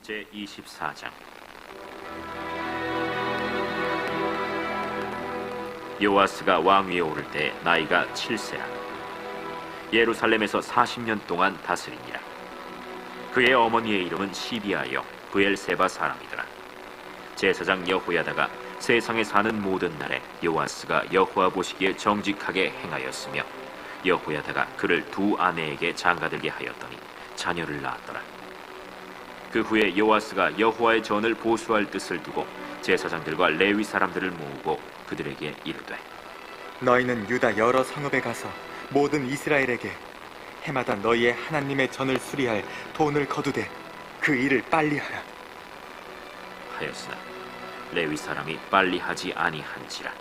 제24장. 요아스가 왕위에 오를 때 나이가 7세라. 예루살렘에서 40년 동안 다스리니라. 그의 어머니의 이름은 시비아여 브엘세바 사람이더라. 제사장 여호야다가 세상에 사는 모든 날에 요아스가 여호와 보시기에 정직하게 행하였으며, 여호야다가 그를 두 아내에게 장가들게 하였더니 자녀를 낳았더라. 그 후에 요아스가 여호와의 전을 보수할 뜻을 두고 제사장들과 레위 사람들을 모으고 그들에게 이르되, 너희는 유다 여러 성읍에 가서 모든 이스라엘에게 해마다 너희의 하나님의 전을 수리할 돈을 거두되 그 일을 빨리 하라 하였으나 레위 사람이 빨리 하지 아니한지라.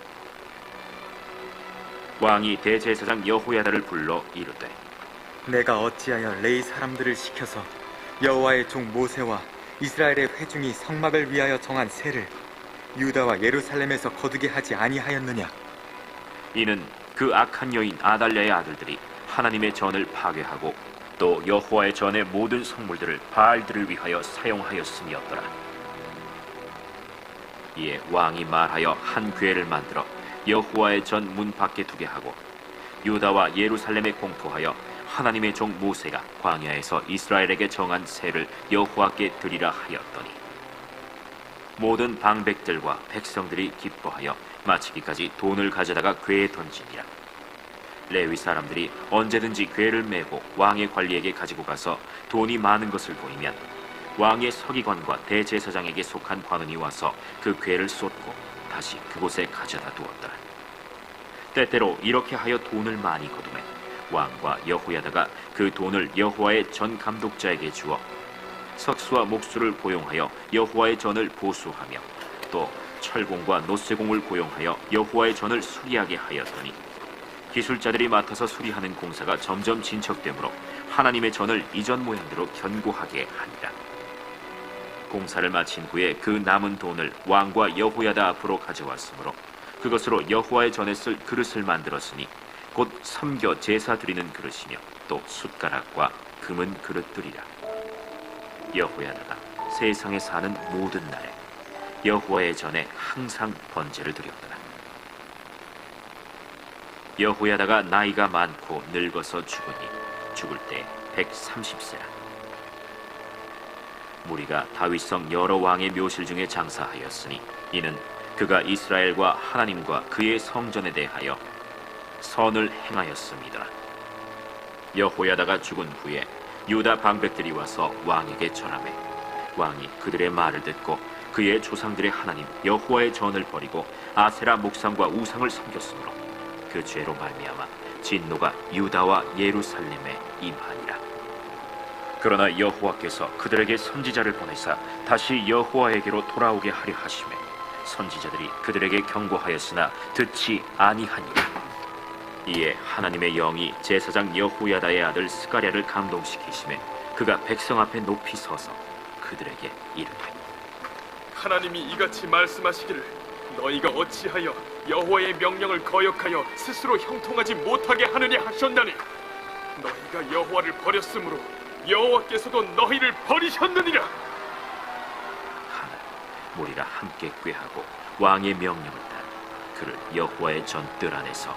왕이 대제사장 여호야다를 불러 이르되, 내가 어찌하여 레위 사람들을 시켜서 여호와의 종 모세와 이스라엘의 회중이 성막을 위하여 정한 세를 유다와 예루살렘에서 거두게 하지 아니하였느냐? 이는 그 악한 여인 아달랴의 아들들이 하나님의 전을 파괴하고 또 여호와의 전의 모든 성물들을 바알들을 위하여 사용하였음이었더라. 이에 왕이 말하여 한 궤를 만들어 여호와의 전 문 밖에 두게 하고, 유다와 예루살렘에 공포하여 하나님의 종 모세가 광야에서 이스라엘에게 정한 세를 여호와께 드리라 하였더니, 모든 방백들과 백성들이 기뻐하여 마치기까지 돈을 가져다가 궤에 던지니라. 레위 사람들이 언제든지 궤를 메고 왕의 관리에게 가지고 가서 돈이 많은 것을 보이면 왕의 서기관과 대제사장에게 속한 관원이 와서 그 궤를 쏟고 다시 그곳에 가져다 두었더라. 때때로 이렇게 하여 돈을 많이 거두매 왕과 여호야다가 그 돈을 여호와의 전 감독자에게 주어 석수와 목수를 고용하여 여호와의 전을 보수하며 또 철공과 노쇠공을 고용하여 여호와의 전을 수리하게 하였더니, 기술자들이 맡아서 수리하는 공사가 점점 진척되므로 하나님의 전을 이전 모양대로 견고하게 하니라. 공사를 마친 후에 그 남은 돈을 왕과 여호야다 앞으로 가져왔으므로 그것으로 여호와의 전에 쓸 그릇을 만들었으니 곧 섬겨 제사 드리는 그릇이며 또 숟가락과 금은 그릇들이라. 여호야다가 세상에 사는 모든 날에 여호와의 전에 항상 번제를 드렸더라. 여호야다가 나이가 많고 늙어서 죽으니 죽을 때 130세라. 무리가 다윗성 여러 왕의 묘실 중에 장사하였으니 이는 그가 이스라엘과 하나님과 그의 성전에 대하여 선을 행하였습니다. 여호야다가 죽은 후에 유다 방백들이 와서 왕에게 전하매, 왕이 그들의 말을 듣고 그의 조상들의 하나님 여호와의 전을 버리고 아세라 목상과 우상을 섬겼으므로 그 죄로 말미암아 진노가 유다와 예루살렘에 임하니라. 그러나 여호와께서 그들에게 선지자를 보내사 다시 여호와에게로 돌아오게 하려 하시매 선지자들이 그들에게 경고하였으나 듣지 아니하니라. 이에 하나님의 영이 제사장 여호야다의 아들 스가랴를 감동시키시매 그가 백성 앞에 높이 서서 그들에게 이르되, 하나님이 이같이 말씀하시기를 너희가 어찌하여 여호와의 명령을 거역하여 스스로 형통하지 못하게 하느냐 하셨나니, 너희가 여호와를 버렸으므로 여호와께서도 너희를 버리셨느니라. 하나 무리가 함께 꾀하고 왕의 명령을 따라 그를 여호와의 전 뜰 안에서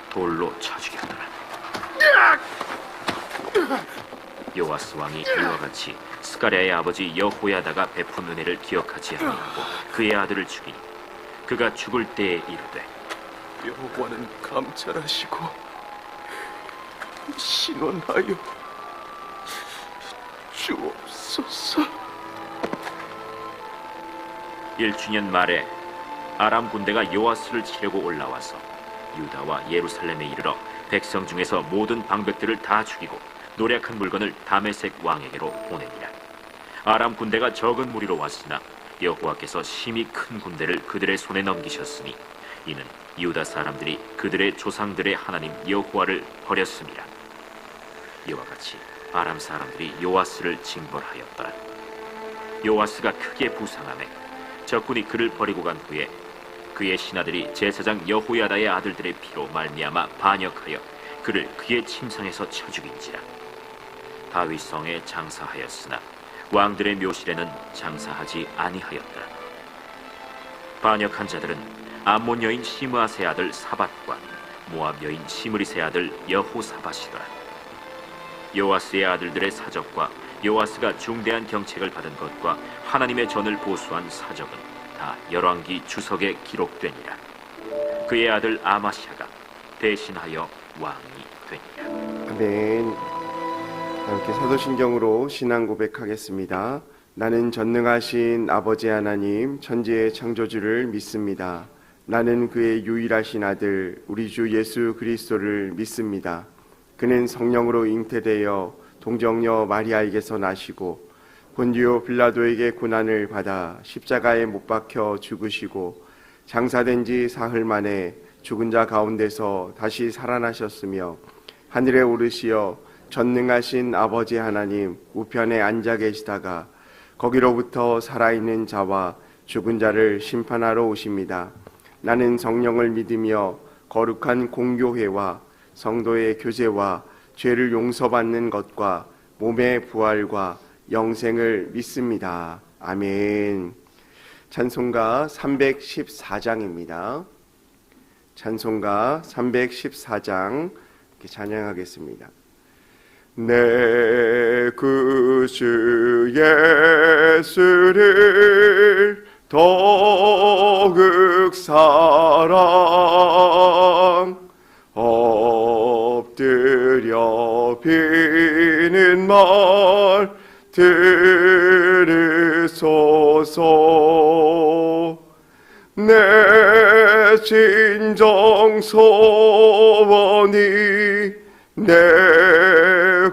돌로 쳐 죽였더라. 요아스 왕이 이와 같이 스가랴의 아버지 여호야다가 베푼 은혜를 기억하지 아니하고 그의 아들을 죽이니 그가 죽을 때에 이르되, 여호와는 감찰하시고 신원하여 주옵소서. 1주년 말에 아람 군대가 요아스를 치려고 올라와서 유다와 예루살렘에 이르러 백성 중에서 모든 방백들을 다 죽이고 노략한 물건을 다메섹 왕에게로 보내니라. 아람 군대가 적은 무리로 왔으나 여호와께서 심히 큰 군대를 그들의 손에 넘기셨으니 이는 유다 사람들이 그들의 조상들의 하나님 여호와를 버렸습니다. 이와 같이 아람 사람들이 요아스를 징벌하였더라. 요아스가 크게 부상하매 적군이 그를 버리고 간 후에 그의 신하들이 제사장 여호야다의 아들들의 피로 말미암아 반역하여 그를 그의 침상에서 쳐 죽인지라. 다윗성에 장사하였으나 왕들의 묘실에는 장사하지 아니하였더라. 반역한 자들은 암몬 여인 시므아세 아들 사밧과 모압 여인 시므리세 아들 여호사밧이더라. 요아스의 아들들의 사적과 요아스가 중대한 경책을 받은 것과 하나님의 전을 보수한 사적은 다 열왕기 주석에 기록되니라. 그의 아들 아마샤가 대신하여 왕이 되니라. 아멘. 함께 사도신경으로 신앙 고백하겠습니다. 나는 전능하신 아버지 하나님 천지의 창조주를 믿습니다. 나는 그의 유일하신 아들 우리 주 예수 그리스도를 믿습니다. 그는 성령으로 잉태되어 동정녀 마리아에게서 나시고 본디오 빌라도에게 고난을 받아 십자가에 못 박혀 죽으시고 장사된 지 사흘 만에 죽은 자 가운데서 다시 살아나셨으며 하늘에 오르시어 전능하신 아버지 하나님 우편에 앉아 계시다가 거기로부터 살아있는 자와 죽은 자를 심판하러 오십니다. 나는 성령을 믿으며 거룩한 공교회와 성도의 교제와 죄를 용서받는 것과 몸의 부활과 영생을 믿습니다. 아멘. 찬송가 314장입니다. 찬송가 314장 찬양하겠습니다. 내 구주 예수를 더욱 사랑 엎드려 비는 말 들으소서. 내 진정 소원이 내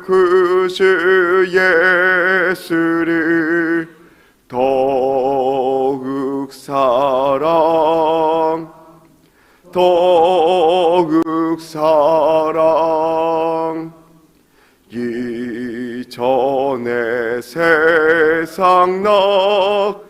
구주 예수를 더욱 사랑 더욱 사랑. 이전에 세상 나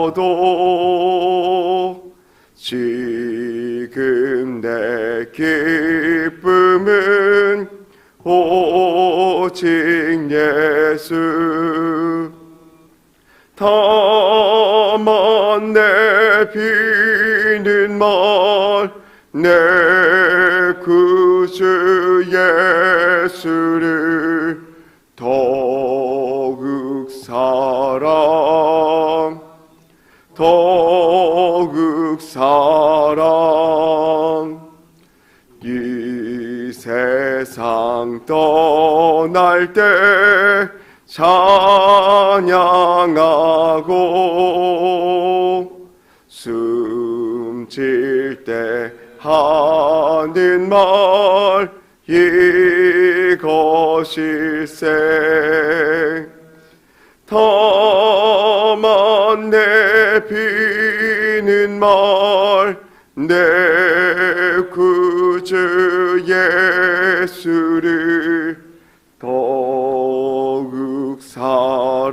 기뻤어도 지금 내 기쁨은 오직 예수. 다만 내 비는 말 내 구주 예수를 더욱 사랑 더욱 사랑. 이 세상 떠날 때 찬양하고 숨질 때 하는 말 이것일세. 다만 내 비는 말 내 구주 예수를 더욱 사랑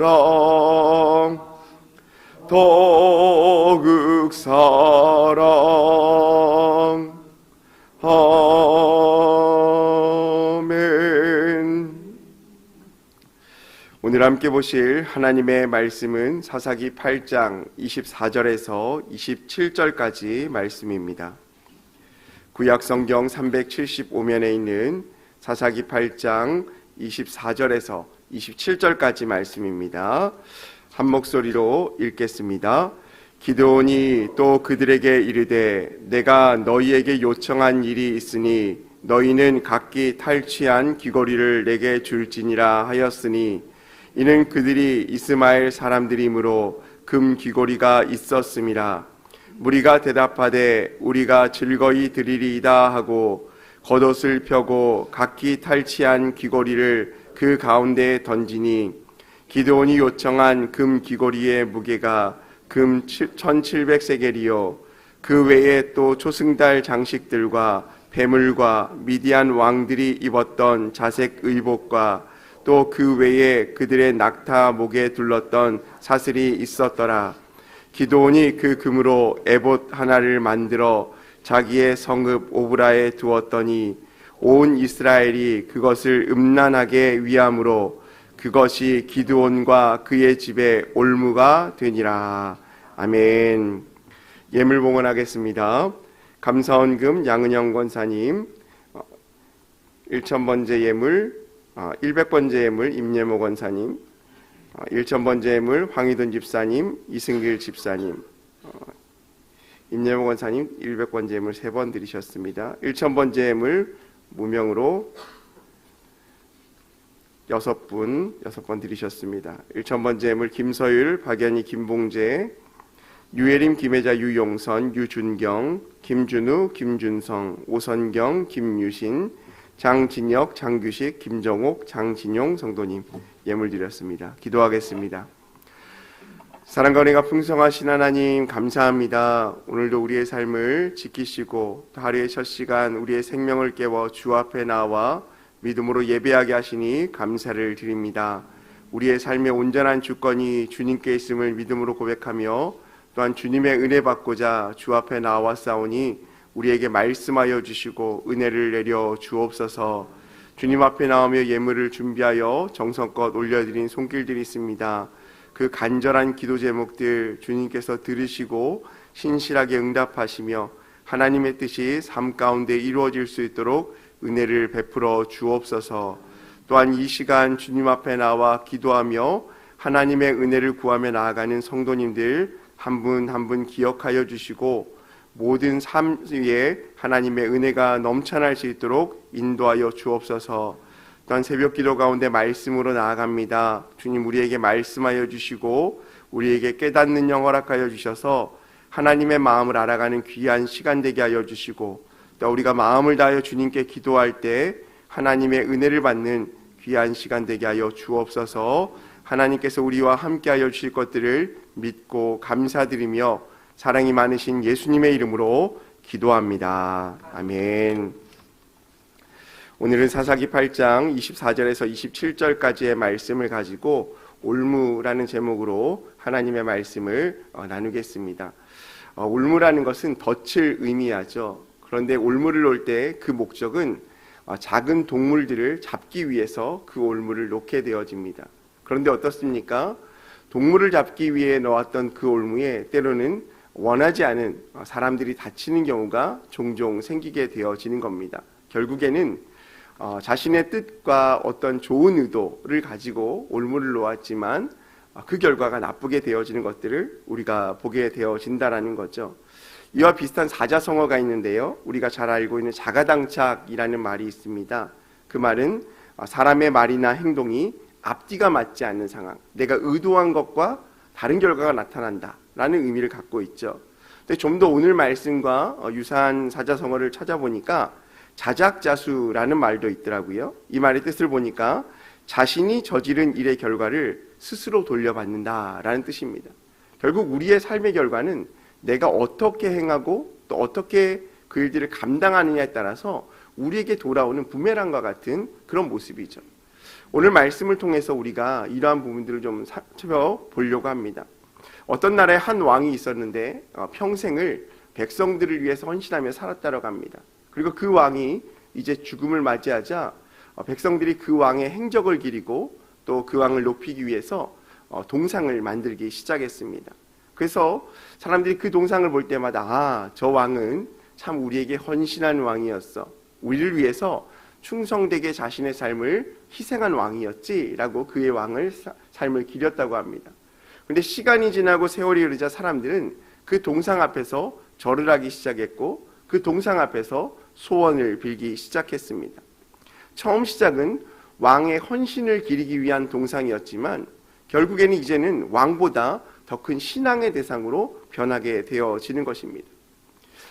더욱 사랑. 아멘. 오늘 함께 보실 하나님의 말씀은 사사기 8장 24절에서 27절까지 말씀입니다. 구약 성경 375면에 있는 사사기 8장 24절에서 27절까지 말씀입니다. 한 목소리로 읽겠습니다. 기드온이 또 그들에게 이르되 내가 너희에게 요청한 일이 있으니 너희는 각기 탈취한 귀고리를 내게 줄지니라 하였으니 이는 그들이 이스마엘 사람들이므로 금 귀고리가 있었음이라. 무리가 대답하되 우리가 즐거이 드리리이다 하고 겉옷을 펴고 각기 탈취한 귀고리를 그 가운데에 던지니 기드온이 요청한 금 귀고리의 무게가 금 1700세겔이요 그 외에 또 초승달 장식들과 배물과 미디안 왕들이 입었던 자색 의복과 또 그 외에 그들의 낙타 목에 둘렀던 사슬이 있었더라. 기드온이 그 금으로 에봇 하나를 만들어 자기의 성읍 오브라에 두었더니 온 이스라엘이 그것을 음란하게 위함으로 그것이 기드온과 그의 집에 올무가 되니라. 아멘. 예물 봉헌하겠습니다. 감사원금 양은영 권사님, 1000번째 예물, 100번째 예물 임예모 권사님, 1000번째 예물 황희돈 집사님, 이승길 집사님, 임예모 권사님 100번째 예물 3번 드리셨습니다. 1000번째 예물 무명으로 6번 드리셨습니다. 1000번째 예물 김서율, 박연희, 김봉재, 유예림, 김혜자, 유용선, 유준경, 김준우, 김준성, 오선경, 김유신, 장진혁, 장규식, 김정옥, 장진용 성도님 예물 드렸습니다. 기도하겠습니다. 사랑과 은혜가 풍성하신 하나님 감사합니다. 오늘도 우리의 삶을 지키시고 하루의 첫 시간 우리의 생명을 깨워 주 앞에 나와 믿음으로 예배하게 하시니 감사를 드립니다. 우리의 삶의 온전한 주권이 주님께 있음을 믿음으로 고백하며 또한 주님의 은혜 받고자 주 앞에 나왔사오니 우리에게 말씀하여 주시고 은혜를 내려 주옵소서. 주님 앞에 나오며 예물을 준비하여 정성껏 올려드린 손길들이 있습니다. 그 간절한 기도 제목들 주님께서 들으시고 신실하게 응답하시며 하나님의 뜻이 삶 가운데 이루어질 수 있도록 은혜를 베풀어 주옵소서. 또한 이 시간 주님 앞에 나와 기도하며 하나님의 은혜를 구하며 나아가는 성도님들 한 분 한 분 기억하여 주시고 모든 삶 위에 하나님의 은혜가 넘쳐날 수 있도록 인도하여 주옵소서. 또한 새벽 기도 가운데 말씀으로 나아갑니다. 주님 우리에게 말씀하여 주시고 우리에게 깨닫는 영 허락하여 주셔서 하나님의 마음을 알아가는 귀한 시간 되게 하여 주시고 또 우리가 마음을 다하여 주님께 기도할 때 하나님의 은혜를 받는 귀한 시간 되게 하여 주옵소서. 하나님께서 우리와 함께하여 주실 것들을 믿고 감사드리며 사랑이 많으신 예수님의 이름으로 기도합니다. 아멘. 오늘은 사사기 8장 24절에서 27절까지의 말씀을 가지고 올무라는 제목으로 하나님의 말씀을 나누겠습니다. 올무라는 것은 덫을 의미하죠. 그런데 올무를 놓을 때 그 목적은 작은 동물들을 잡기 위해서 그 올무를 놓게 되어집니다. 그런데 어떻습니까? 동물을 잡기 위해 놓았던 그 올무에 때로는 원하지 않은 사람들이 다치는 경우가 종종 생기게 되어지는 겁니다. 결국에는 자신의 뜻과 어떤 좋은 의도를 가지고 올무를 놓았지만 그 결과가 나쁘게 되어지는 것들을 우리가 보게 되어진다라는 거죠. 이와 비슷한 사자성어가 있는데요. 우리가 잘 알고 있는 자가당착이라는 말이 있습니다. 그 말은 사람의 말이나 행동이 앞뒤가 맞지 않는 상황, 내가 의도한 것과 다른 결과가 나타난다라는 의미를 갖고 있죠. 근데 좀 더 오늘 말씀과 유사한 사자성어를 찾아보니까 자작자수라는 말도 있더라고요. 이 말의 뜻을 보니까 자신이 저지른 일의 결과를 스스로 돌려받는다라는 뜻입니다. 결국 우리의 삶의 결과는 내가 어떻게 행하고 또 어떻게 그 일들을 감당하느냐에 따라서 우리에게 돌아오는 부메랑과 같은 그런 모습이죠. 오늘 말씀을 통해서 우리가 이러한 부분들을 좀 살펴보려고 합니다. 어떤 나라에 한 왕이 있었는데 평생을 백성들을 위해서 헌신하며 살았다고 합니다. 그리고 그 왕이 이제 죽음을 맞이하자 백성들이 그 왕의 행적을 기리고 또 그 왕을 높이기 위해서 동상을 만들기 시작했습니다. 그래서 사람들이 그 동상을 볼 때마다 저 왕은 참 우리에게 헌신한 왕이었어, 우리를 위해서 충성되게 자신의 삶을 희생한 왕이었지라고 그의 왕을 삶을 기렸다고 합니다. 그런데 시간이 지나고 세월이 흐르자 사람들은 그 동상 앞에서 절을 하기 시작했고 그 동상 앞에서 소원을 빌기 시작했습니다. 처음 시작은 왕의 헌신을 기리기 위한 동상이었지만 결국에는 이제는 왕보다 더 큰 신앙의 대상으로 변하게 되어지는 것입니다.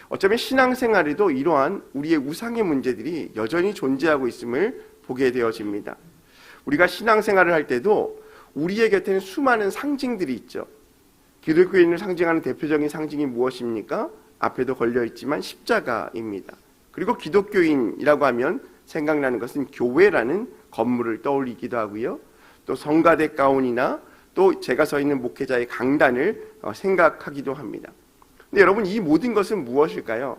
어쩌면 신앙생활에도 이러한 우리의 우상의 문제들이 여전히 존재하고 있음을 보게 되어집니다. 우리가 신앙생활을 할 때도 우리의 곁에는 수많은 상징들이 있죠. 기독교인을 상징하는 대표적인 상징이 무엇입니까? 앞에도 걸려있지만 십자가입니다. 그리고 기독교인이라고 하면 생각나는 것은 교회라는 건물을 떠올리기도 하고요. 또 성가대 가운이나 또 제가 서 있는 목회자의 강단을 생각하기도 합니다. 근데 여러분 이 모든 것은 무엇일까요?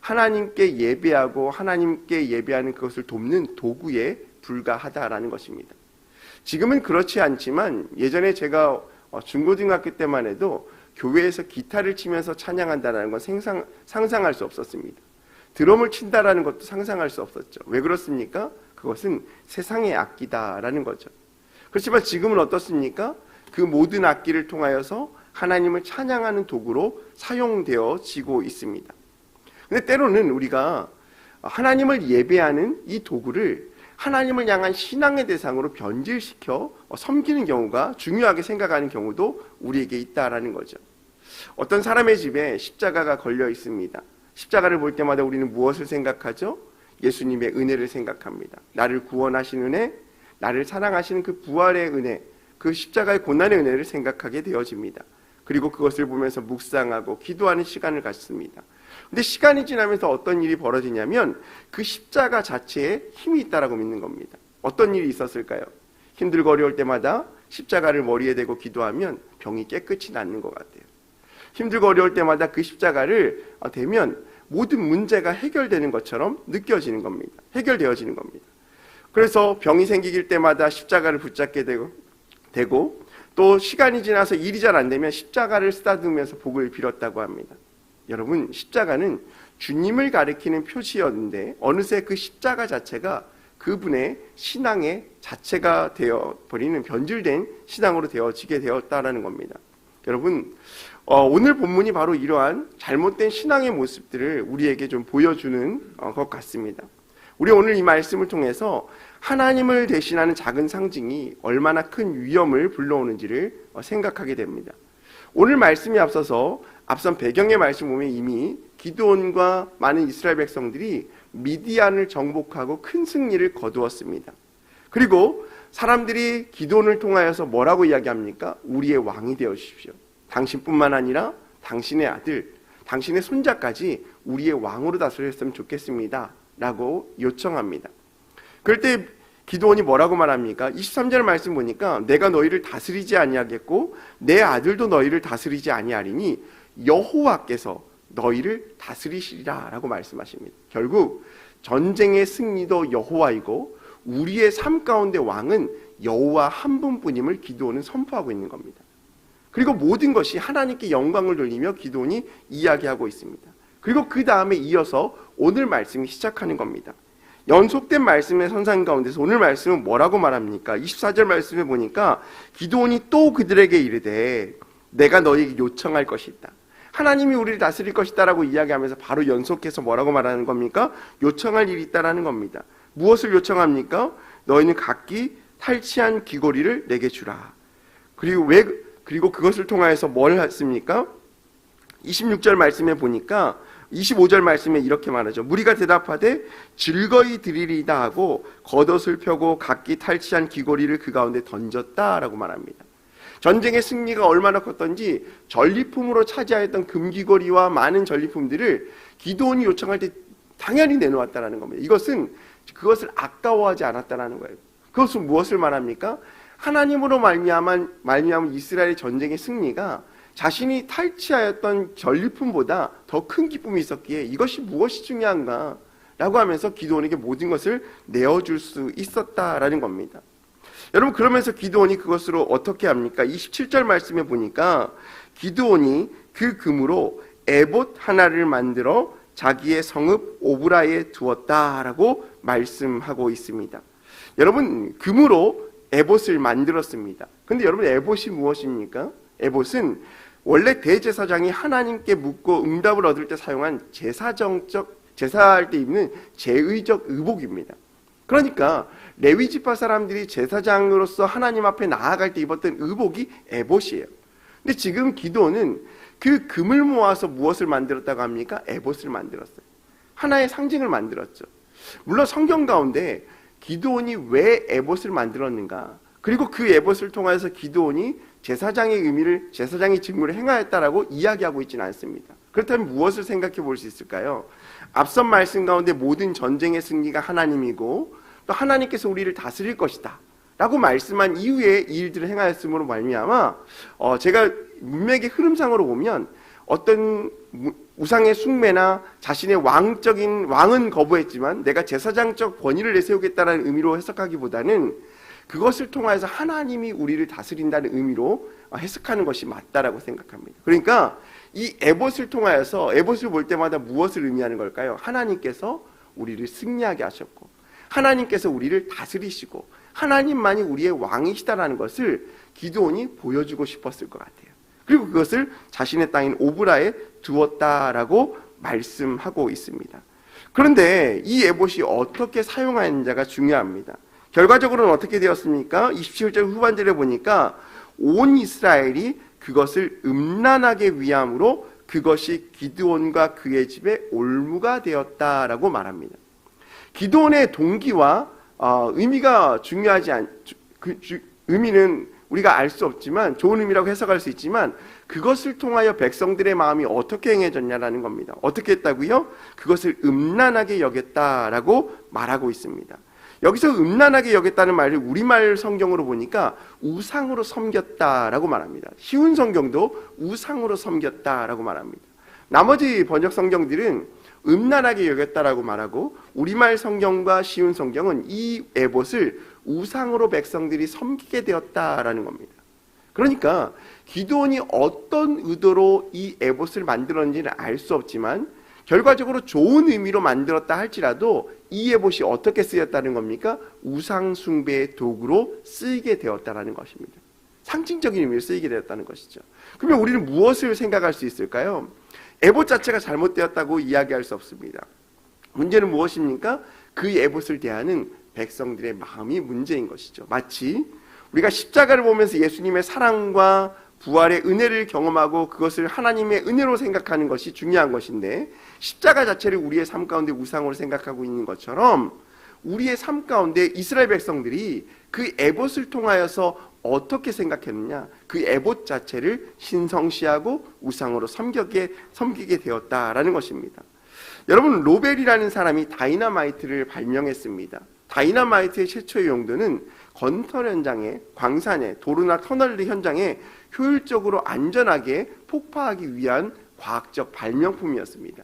하나님께 예배하고 하나님께 예배하는 그것을 돕는 도구에 불과하다라는 것입니다. 지금은 그렇지 않지만 예전에 제가 중고등학교 때만 해도 교회에서 기타를 치면서 찬양한다는 건 상상할 수 없었습니다. 드럼을 친다라는 것도 상상할 수 없었죠. 왜 그렇습니까? 그것은 세상의 악기다라는 거죠. 그렇지만 지금은 어떻습니까? 그 모든 악기를 통하여서 하나님을 찬양하는 도구로 사용되어지고 있습니다. 근데 때로는 우리가 하나님을 예배하는 이 도구를 하나님을 향한 신앙의 대상으로 변질시켜 섬기는 경우가 중요하게 생각하는 경우도 우리에게 있다라는 거죠. 어떤 사람의 집에 십자가가 걸려 있습니다. 십자가를 볼 때마다 우리는 무엇을 생각하죠? 예수님의 은혜를 생각합니다. 나를 구원하신 은혜, 나를 사랑하시는 그 부활의 은혜, 그 십자가의 고난의 은혜를 생각하게 되어집니다. 그리고 그것을 보면서 묵상하고 기도하는 시간을 갖습니다. 근데 시간이 지나면서 어떤 일이 벌어지냐면 그 십자가 자체에 힘이 있다라고 믿는 겁니다. 어떤 일이 있었을까요? 힘들고 어려울 때마다 십자가를 머리에 대고 기도하면 병이 깨끗이 낫는 것 같아요. 힘들고 어려울 때마다 그 십자가를 대면 모든 문제가 해결되는 것처럼 느껴지는 겁니다. 해결되어지는 겁니다. 그래서 병이 생길 때마다 십자가를 붙잡게 되고 또 시간이 지나서 일이 잘 안 되면 십자가를 쓰다듬으면서 복을 빌었다고 합니다. 여러분, 십자가는 주님을 가리키는 표시였는데 어느새 그 십자가 자체가 그분의 신앙의 자체가 되어버리는 변질된 신앙으로 되어지게 되었다라는 겁니다. 여러분, 오늘 본문이 바로 이러한 잘못된 신앙의 모습들을 우리에게 좀 보여주는 것 같습니다. 우리 오늘 이 말씀을 통해서 하나님을 대신하는 작은 상징이 얼마나 큰 위험을 불러오는지를 생각하게 됩니다. 오늘 말씀에 앞선 배경의 말씀 보면 이미 기드온과 많은 이스라엘 백성들이 미디안을 정복하고 큰 승리를 거두었습니다. 그리고 사람들이 기드온을 통하여서 뭐라고 이야기합니까? 우리의 왕이 되어 주십시오. 당신뿐만 아니라 당신의 아들, 당신의 손자까지 우리의 왕으로 다스렸으면 좋겠습니다 라고 요청합니다. 그럴 때 기드온이 뭐라고 말합니까? 23절 말씀 보니까 내가 너희를 다스리지 아니하겠고 내 아들도 너희를 다스리지 아니하리니 여호와께서 너희를 다스리시리라 라고 말씀하십니다. 결국 전쟁의 승리도 여호와이고 우리의 삶 가운데 왕은 여호와 한 분뿐임을 기드온은 선포하고 있는 겁니다. 그리고 모든 것이 하나님께 영광을 돌리며 기드온이 이야기하고 있습니다. 그리고 그 다음에 이어서 오늘 말씀이 시작하는 겁니다. 연속된 말씀의 선상 가운데서 오늘 말씀은 뭐라고 말합니까? 24절 말씀에 보니까 기드온이 또 그들에게 이르되 내가 너희에게 요청할 것이 있다. 하나님이 우리를 다스릴 것이다 라고 이야기하면서 바로 연속해서 뭐라고 말하는 겁니까? 요청할 일이 있다라는 겁니다. 무엇을 요청합니까? 너희는 각기 탈취한 귀고리를 내게 주라. 그리고 그것을 통하여서 뭘 했습니까? 26절 말씀에 보니까 25절 말씀에 이렇게 말하죠. 무리가 대답하되 즐거이 드리리다 하고 겉옷을 펴고 각기 탈취한 귀고리를 그 가운데 던졌다라고 말합니다. 전쟁의 승리가 얼마나 컸던지 전리품으로 차지하였던 금귀고리와 많은 전리품들을 기드온이 요청할 때 당연히 내놓았다라는 겁니다. 이것은 그것을 아까워하지 않았다라는 거예요. 그것은 무엇을 말합니까? 하나님으로 말미암은 이스라엘의 전쟁의 승리가 자신이 탈취하였던 전리품보다 더 큰 기쁨이 있었기에 이것이 무엇이 중요한가 라고 하면서 기드온에게 모든 것을 내어줄 수 있었다라는 겁니다. 여러분, 그러면서 기드온이 그것으로 어떻게 합니까? 27절 말씀에 보니까 기드온이 그 금으로 에봇 하나를 만들어 자기의 성읍 오브라에 두었다라고 말씀하고 있습니다. 여러분, 금으로 에봇을 만들었습니다. 근데 여러분, 에봇이 무엇입니까? 에봇은 원래 대제사장이 하나님께 묻고 응답을 얻을 때 사용한 제사할 때 입는 제의적 의복입니다. 그러니까 레위 지파 사람들이 제사장으로서 하나님 앞에 나아갈 때 입었던 의복이 에봇이에요. 근데 지금 기드온은 그 금을 모아서 무엇을 만들었다고 합니까? 에봇을 만들었어요. 하나의 상징을 만들었죠. 물론 성경 가운데 기드온이 왜 에봇을 만들었는가, 그리고 그 에봇을 통해서 기드온이 제사장의 직무를 행하였다라고 이야기하고 있지는 않습니다. 그렇다면 무엇을 생각해 볼 수 있을까요? 앞선 말씀 가운데 모든 전쟁의 승리가 하나님이고 또 하나님께서 우리를 다스릴 것이다 라고 말씀한 이후에 이 일들을 행하였음으로 말미암아 제가 문맥의 흐름상으로 보면 어떤 우상의 숭배나 자신의 왕은 거부했지만 내가 제사장적 권위를 내세우겠다는 의미로 해석하기보다는 그것을 통해서 하나님이 우리를 다스린다는 의미로 해석하는 것이 맞다라고 생각합니다. 그러니까 이 에봇을 통하여서 에봇을 볼 때마다 무엇을 의미하는 걸까요? 하나님께서 우리를 승리하게 하셨고 하나님께서 우리를 다스리시고 하나님만이 우리의 왕이시다라는 것을 기드온이 보여주고 싶었을 것 같아요. 그리고 그것을 자신의 땅인 오브라에 두었다라고 말씀하고 있습니다. 그런데 이 에봇이 어떻게 사용하는지가 중요합니다. 결과적으로는 어떻게 되었습니까? 27절 후반절에 보니까 온 이스라엘이 그것을 음란하게 위함으로 그것이 기드온과 그의 집에 올무가 되었다라고 말합니다. 기드온의 동기와 의미가 중요하지 의미는 우리가 알 수 없지만 좋은 의미라고 해석할 수 있지만 그것을 통하여 백성들의 마음이 어떻게 행해졌냐라는 겁니다. 어떻게 했다고요? 그것을 음란하게 여겼다라고 말하고 있습니다. 여기서 음란하게 여겼다는 말을 우리말 성경으로 보니까 우상으로 섬겼다라고 말합니다. 쉬운 성경도 우상으로 섬겼다라고 말합니다. 나머지 번역 성경들은 음란하게 여겼다라고 말하고 우리말 성경과 쉬운 성경은 이 에봇을 우상으로 백성들이 섬기게 되었다라는 겁니다. 그러니까 기드온이 어떤 의도로 이 에봇을 만들었는지는 알 수 없지만 결과적으로 좋은 의미로 만들었다 할지라도 이 에봇이 어떻게 쓰였다는 겁니까? 우상 숭배의 도구로 쓰이게 되었다는 것입니다. 상징적인 의미로 쓰이게 되었다는 것이죠. 그러면 우리는 무엇을 생각할 수 있을까요? 에봇 자체가 잘못되었다고 이야기할 수 없습니다. 문제는 무엇입니까? 그 에봇을 대하는 백성들의 마음이 문제인 것이죠. 마치 우리가 십자가를 보면서 예수님의 사랑과 부활의 은혜를 경험하고 그것을 하나님의 은혜로 생각하는 것이 중요한 것인데 십자가 자체를 우리의 삶 가운데 우상으로 생각하고 있는 것처럼 우리의 삶 가운데 이스라엘 백성들이 그 에봇을 통하여서 어떻게 생각했느냐? 그 에봇 자체를 신성시하고 우상으로 섬기게 되었다라는 것입니다. 여러분, 로벨이라는 사람이 다이너마이트를 발명했습니다. 다이너마이트의 최초의 용도는 건설 현장에, 광산에, 도로나 터널 현장에 효율적으로 안전하게 폭파하기 위한 과학적 발명품이었습니다.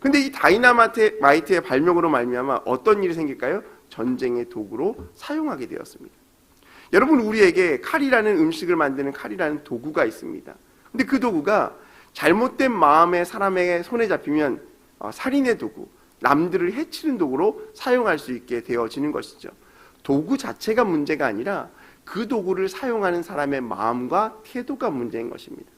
근데 이 다이너마이트의 발명으로 말미암아 어떤 일이 생길까요? 전쟁의 도구로 사용하게 되었습니다. 여러분, 우리에게 칼이라는 음식을 만드는 칼이라는 도구가 있습니다. 근데 그 도구가 잘못된 마음의 사람에게 손에 잡히면 살인의 도구, 남들을 해치는 도구로 사용할 수 있게 되어지는 것이죠. 도구 자체가 문제가 아니라 그 도구를 사용하는 사람의 마음과 태도가 문제인 것입니다.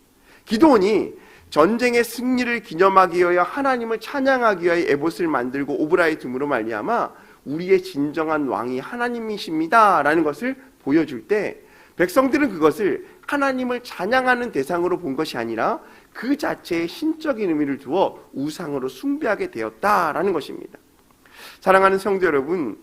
기드온이 전쟁의 승리를 기념하기 위하여 하나님을 찬양하기 위하여 에봇을 만들고 오브라에 둠으로 말미암아 우리의 진정한 왕이 하나님이십니다 라는 것을 보여줄 때 백성들은 그것을 하나님을 찬양하는 대상으로 본 것이 아니라 그 자체의 신적인 의미를 두어 우상으로 숭배하게 되었다라는 것입니다. 사랑하는 성도 여러분,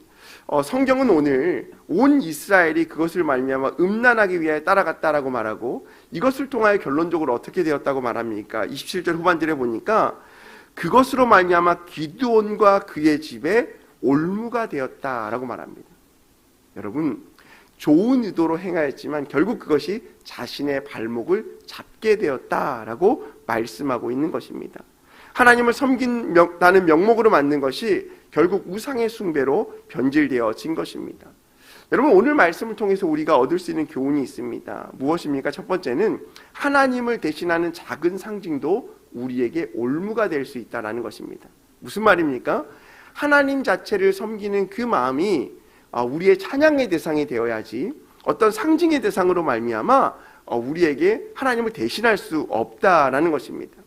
성경은 오늘 온 이스라엘이 그것을 말미암아 음란하기 위하여 따라갔다라고 말하고 이것을 통하여 결론적으로 어떻게 되었다고 말합니까? 27절 후반절에 보니까 그것으로 말미암아 기드온과 그의 집에 올무가 되었다라고 말합니다. 여러분, 좋은 의도로 행하였지만 결국 그것이 자신의 발목을 잡게 되었다라고 말씀하고 있는 것입니다. 하나님을 섬긴다는 명목으로 만든 것이 결국 우상의 숭배로 변질되어진 것입니다. 여러분, 오늘 말씀을 통해서 우리가 얻을 수 있는 교훈이 있습니다. 무엇입니까? 첫 번째는 하나님을 대신하는 작은 상징도 우리에게 올무가 될 수 있다는 것입니다. 무슨 말입니까? 하나님 자체를 섬기는 그 마음이 우리의 찬양의 대상이 되어야지 어떤 상징의 대상으로 말미암아 우리에게 하나님을 대신할 수 없다라는 것입니다.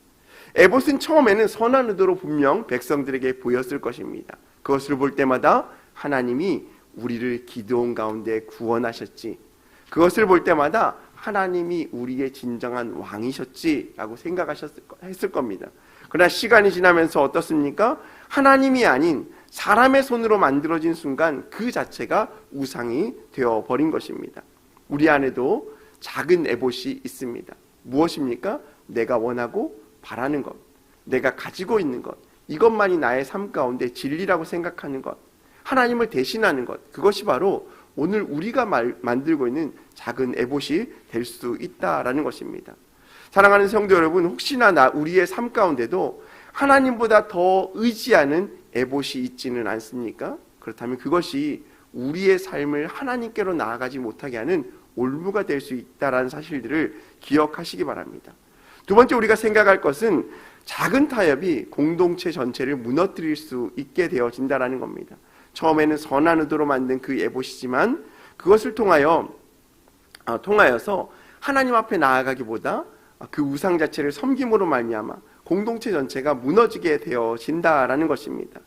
에봇은 처음에는 선한 의도로 분명 백성들에게 보였을 것입니다. 그것을 볼 때마다 하나님이 우리를 기드온 가운데 구원하셨지, 그것을 볼 때마다 하나님이 우리의 진정한 왕이셨지라고 생각했을 겁니다. 그러나 시간이 지나면서 어떻습니까? 하나님이 아닌 사람의 손으로 만들어진 순간 그 자체가 우상이 되어버린 것입니다. 우리 안에도 작은 에봇이 있습니다. 무엇입니까? 내가 원하고 바라는 것, 내가 가지고 있는 것, 이것만이 나의 삶 가운데 진리라고 생각하는 것, 하나님을 대신하는 것, 그것이 바로 오늘 우리가 만들고 있는 작은 에봇이 될 수 있다라는 것입니다. 사랑하는 성도 여러분, 혹시나 우리의 삶 가운데도 하나님보다 더 의지하는 에봇이 있지는 않습니까? 그렇다면 그것이 우리의 삶을 하나님께로 나아가지 못하게 하는 올무가 될 수 있다는 사실들을 기억하시기 바랍니다. 두 번째 우리가 생각할 것은 작은 타협이 공동체 전체를 무너뜨릴 수 있게 되어진다는 겁니다. 처음에는 선한 의도로 만든 그 에봇이지만 그것을 통하여서 하나님 앞에 나아가기보다 그 우상 자체를 섬김으로 말미암아 공동체 전체가 무너지게 되어진다라는 것입니다.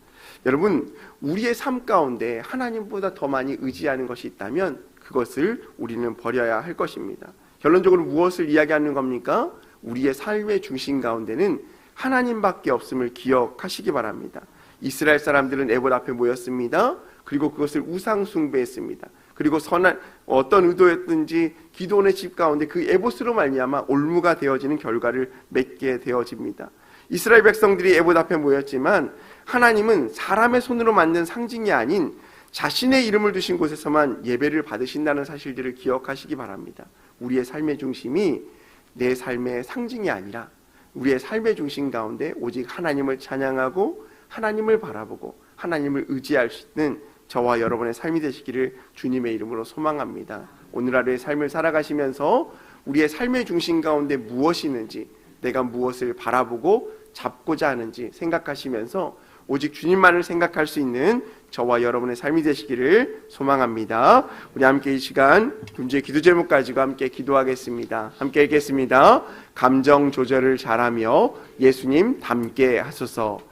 여러분, 우리의 삶 가운데 하나님보다 더 많이 의지하는 것이 있다면 그것을 우리는 버려야 할 것입니다. 결론적으로 무엇을 이야기하는 겁니까? 우리의 삶의 중심 가운데는 하나님밖에 없음을 기억하시기 바랍니다. 이스라엘 사람들은 에봇 앞에 모였습니다. 그리고 그것을 우상 숭배했습니다. 그리고 선한 어떤 의도였든지 기도원의 집 가운데 그 에봇으로 말미암아 올무가 되어지는 결과를 맺게 되어집니다. 이스라엘 백성들이 에봇 앞에 모였지만 하나님은 사람의 손으로 만든 상징이 아닌 자신의 이름을 두신 곳에서만 예배를 받으신다는 사실들을 기억하시기 바랍니다. 우리의 삶의 중심이 내 삶의 상징이 아니라 우리의 삶의 중심 가운데 오직 하나님을 찬양하고 하나님을 바라보고 하나님을 의지할 수 있는 저와 여러분의 삶이 되시기를 주님의 이름으로 소망합니다. 오늘 하루의 삶을 살아가시면서 우리의 삶의 중심 가운데 무엇이 있는지, 내가 무엇을 바라보고 잡고자 하는지 생각하시면서 오직 주님만을 생각할 수 있는 저와 여러분의 삶이 되시기를 소망합니다. 우리 함께 이 시간 금주의 기도 제목 가지고 함께 기도하겠습니다. 함께 읽겠습니다. 감정 조절을 잘하며 예수님 닮게 하소서.